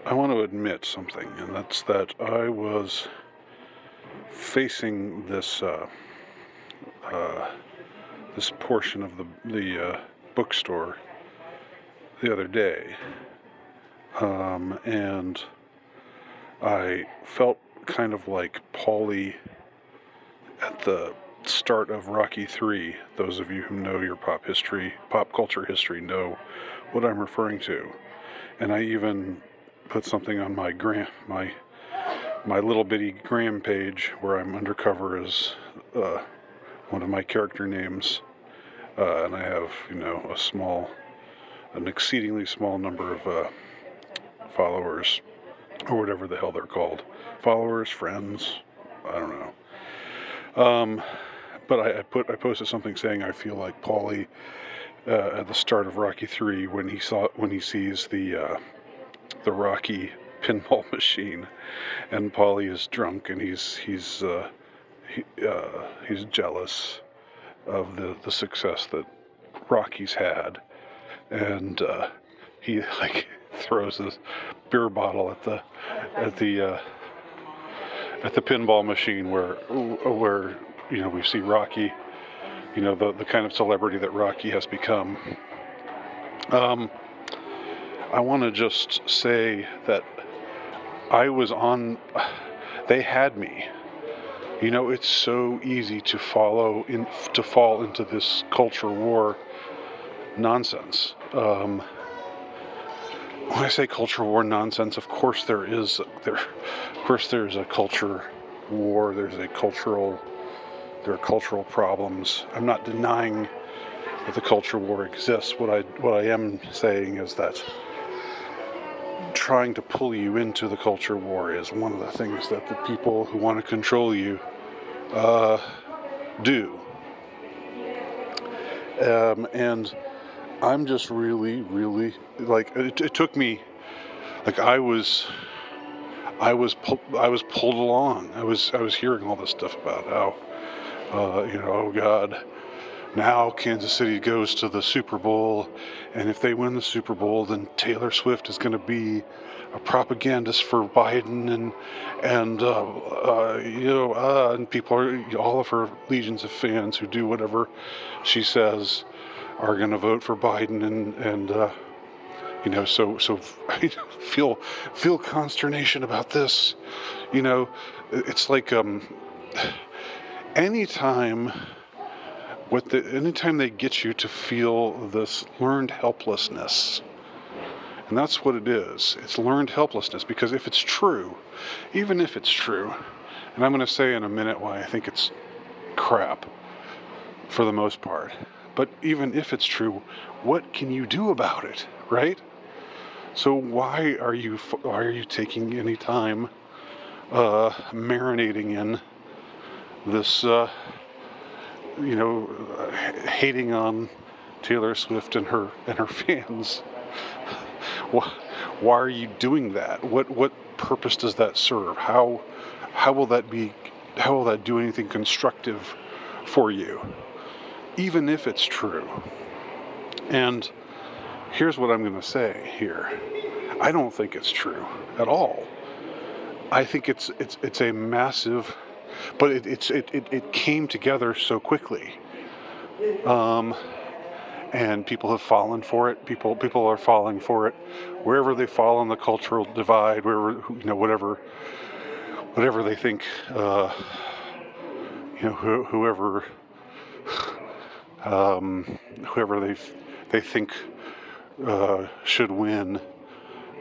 I want to admit something, and that's that I was facing this portion of the bookstore the other day, and I felt kind of like Paulie at the start of Rocky 3. Those of you who know your pop culture history, know what I'm referring to. And I even put something on my little bitty gram page where I'm undercover as one of my character names, and I have an exceedingly small number of followers, or whatever the hell they're called, followers, friends, I don't know. But I posted something saying I feel like Paulie at the start of Rocky 3 when he sees the Rocky pinball machine, and Paulie is drunk and he's jealous of the success that Rocky's had, and he like throws this beer bottle at the pinball machine where we see Rocky, the kind of celebrity that Rocky has become. I want to just say that they had me. It's so easy to fall into this culture war nonsense. When I say culture war nonsense, of course there's a culture war. There are cultural problems. I'm not denying that the culture war exists. What I am saying is that trying to pull you into the culture war is one of the things that the people who want to control you do. And I'm just really, really, like, it took me, like, I was pulled along. I was hearing all this stuff about how, oh God, now Kansas City goes to the Super Bowl, and if they win the Super Bowl, then Taylor Swift is going to be a propagandist for Biden, and people all of her legions of fans who do whatever she says are going to vote for Biden, and so I feel consternation about this. It's like anytime they get you to feel this learned helplessness, and that's what it is. It's learned helplessness, because if it's true, even if it's true, and I'm going to say in a minute why I think it's crap for the most part, but even if it's true, what can you do about it, right? So why are you taking any time marinating in this hating on Taylor Swift and her fans? Why are you doing that? What purpose does that serve? How will that do anything constructive for you, even if it's true? And here's what I'm going to say here. I don't think it's true at all. I think it's a massive, but it came together so quickly, and people have fallen for it. People are falling for it wherever they fall on the cultural divide, whatever they think, whoever they think should win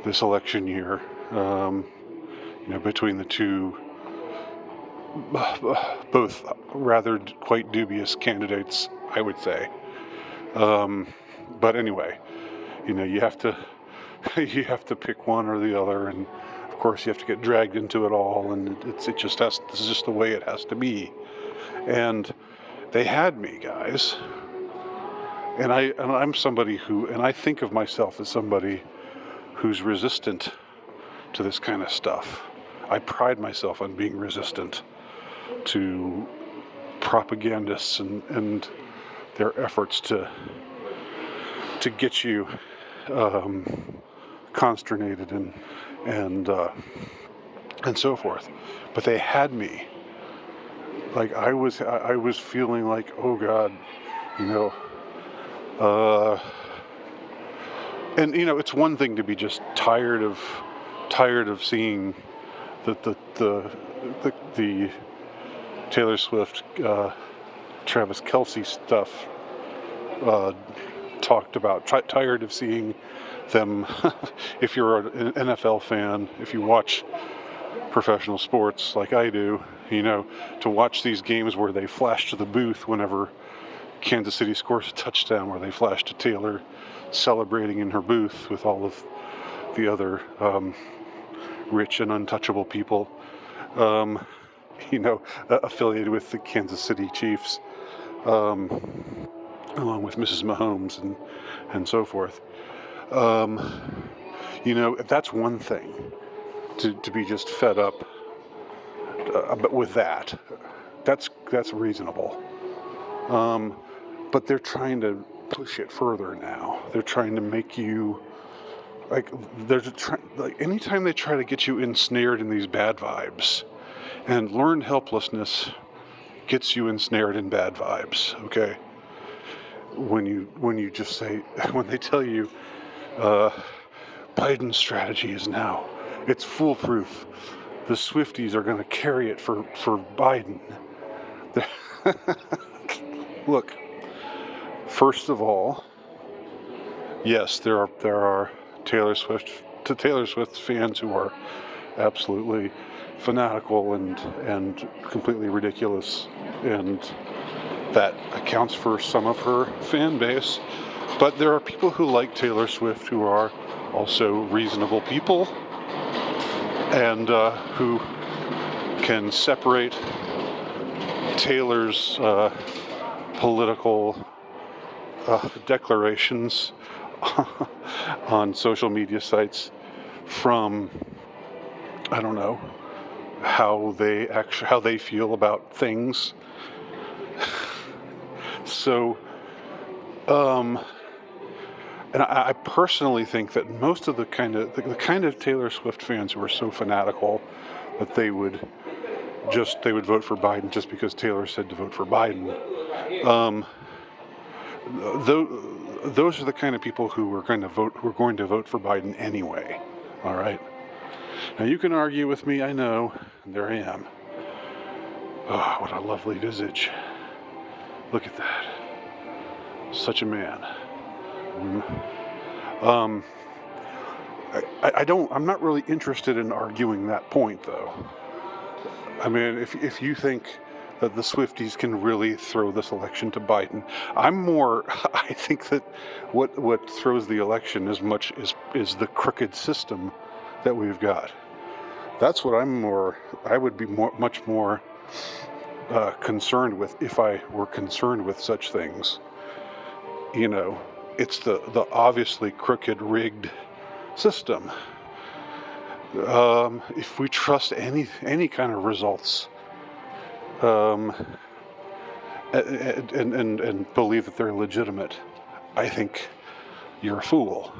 this election year, between the two, both rather quite dubious candidates, I would say. But anyway, you have to pick one or the other, and of course you have to get dragged into it all, and this is just the way it has to be. And they had me, guys. And I'm somebody and I think of myself as somebody who's resistant to this kind of stuff. I pride myself on being resistant to propagandists and their efforts to get you consternated and so forth. But they had me. Like I was feeling like, oh God, you know, and you know, it's one thing to be just tired of seeing the Taylor Swift, Travis Kelce stuff talked about. Tired of seeing them. If you're an NFL fan, if you watch professional sports like I do, you know, to watch these games where they flash to the booth whenever Kansas City scores a touchdown, where they flash to Taylor celebrating in her booth with all of the other rich and untouchable people, you know, affiliated with the Kansas City Chiefs, along with Mrs. Mahomes and so forth. You know, that's one thing, to be just fed up, but with that's reasonable. But they're trying to push it further now. They're trying to make you like anytime they try to get you ensnared in these bad vibes, and learned helplessness gets you ensnared in bad vibes. Okay, when you just say, when they tell you Biden's strategy is now, it's foolproof, the Swifties are going to carry it for Biden. Look, first of all, yes, there are Taylor Swift fans who are absolutely fanatical and completely ridiculous, and that accounts for some of her fan base. But there are people who like Taylor Swift who are also reasonable people, and who can separate Taylor's political declarations on social media sites from, I don't know, how they feel about things. So, and I personally think that most of the kind of Taylor Swift fans who are so fanatical that they would vote for Biden just because Taylor said to vote for Biden. Those are the kind of people who are going to vote for Biden anyway. All right. Now you can argue with me. I know. And there I am. Oh, what a lovely visage. Look at that. Such a man. I'm not really interested in arguing that point, though. I mean, if you think that the Swifties can really throw this election to Biden, I think that what throws the election as much is the crooked system that we've got. That's what I would be much more concerned with if I were concerned with such things. You know, it's the obviously crooked, rigged system. If we trust any kind of results, and believe that they're legitimate, I think you're a fool.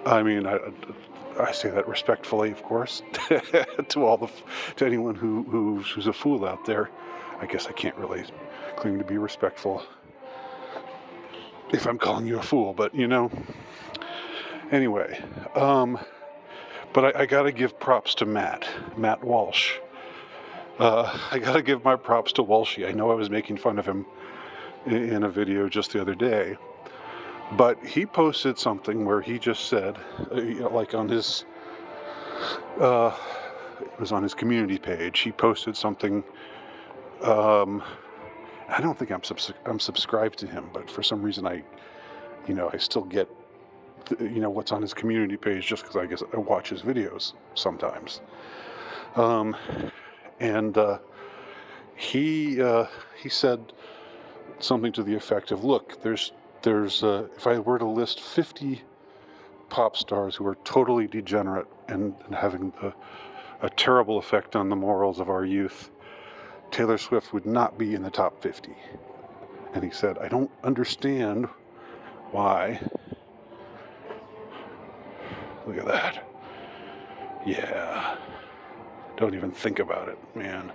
I mean, I say that respectfully, of course, to anyone who's a fool out there. I guess I can't really claim to be respectful if I'm calling you a fool, but you know. Anyway, but I gotta give props to Matt Walsh. I gotta give my props to Walshy. I know I was making fun of him in a video just the other day, but he posted something where he just said, like on his, it was on his community page. He posted something. I don't think I'm subscribed to him, but for some reason I still get, what's on his community page just because I guess I watch his videos sometimes. And he said something to the effect of, look, there's if I were to list 50 pop stars who are totally degenerate and having a terrible effect on the morals of our youth, Taylor Swift would not be in the top 50. And he said, I don't understand why Look at that. Yeah. Don't even think about it, man.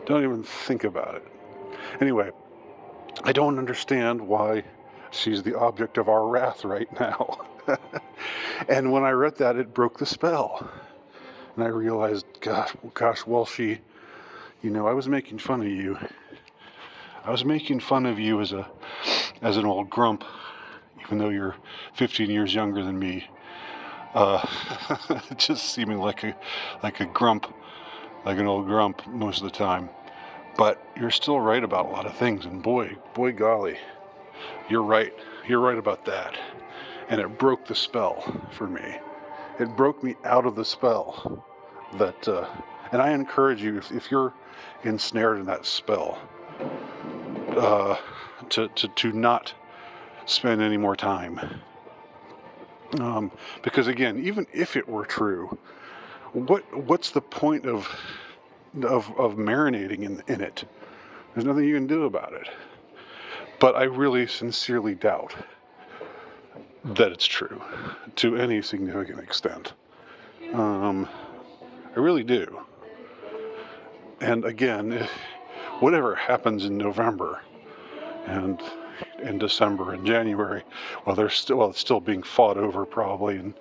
Don't even think about it. Anyway, I don't understand why she's the object of our wrath right now. And when I read that, it broke the spell. And I realized, gosh, well, I was making fun of you. I was making fun of you as an old grump, even though you're 15 years younger than me. Just seeming like a grump, like an old grump most of the time. But you're still right about a lot of things, and boy golly, you're right. You're right about that. And it broke the spell for me. It broke me out of the spell. And I encourage you, if you're ensnared in that spell, to not spend any more time. Because again, even if it were true, what's the point of marinating in it? There's nothing you can do about it. But I really sincerely doubt that it's true to any significant extent. I really do. And again, whatever happens in November and in December and January, it's still being fought over probably, and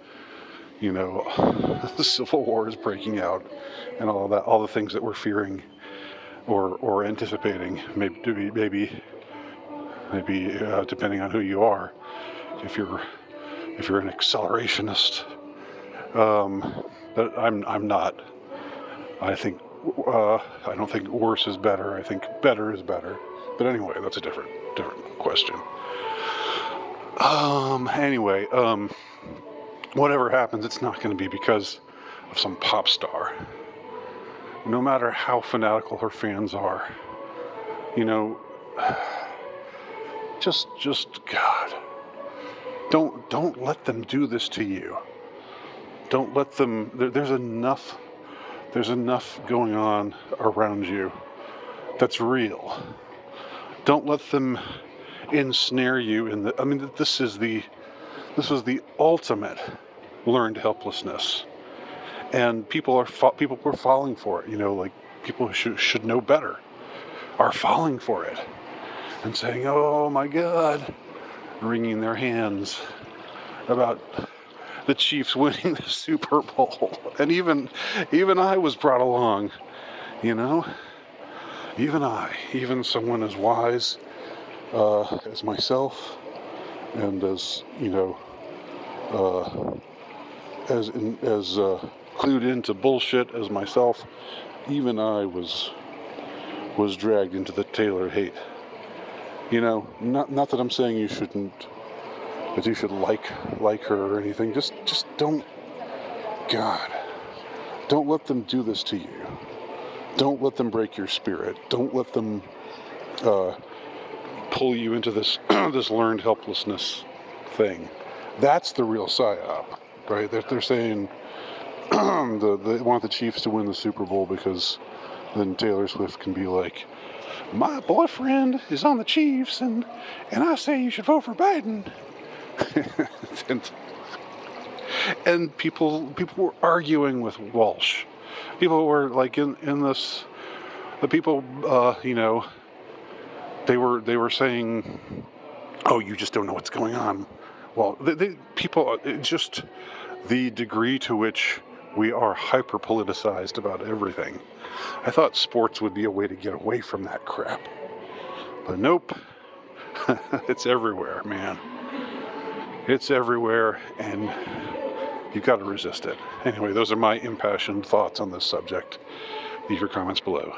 the Civil War is breaking out, and all of that, all the things that we're fearing or anticipating, maybe depending on who you are, if you're an accelerationist, but I'm not. I don't think worse is better. I think better is better. But anyway, that's a different question. Anyway, whatever happens, it's not going to be because of some pop star. No matter how fanatical her fans are, just God, don't let them do this to you. Don't let them. There's enough going on around you that's real. Don't let them ensnare you in this was the ultimate learned helplessness, and people were falling for it. Like people who should know better are falling for it and saying, "Oh my God," wringing their hands about the Chiefs winning the Super Bowl. And even I was brought along, even someone as wise as myself, and as as clued into bullshit as myself, even I was dragged into the Taylor hate. Not that I'm saying you should like her or anything. Just don't let them do this to you. Don't let them break your spirit. Don't let them pull you into this this learned helplessness thing. That's the real psyop, right? They're saying they want the Chiefs to win the Super Bowl because then Taylor Swift can be like, my boyfriend is on the Chiefs, and I say you should vote for Biden. and people were arguing with Walsh. People were like in this. The people, they were saying, "Oh, you just don't know what's going on." Well, people, just the degree to which we are hyper politicized about everything. I thought sports would be a way to get away from that crap, but nope. It's everywhere, man. It's everywhere, and you've got to resist it. Anyway, those are my impassioned thoughts on this subject. Leave your comments below.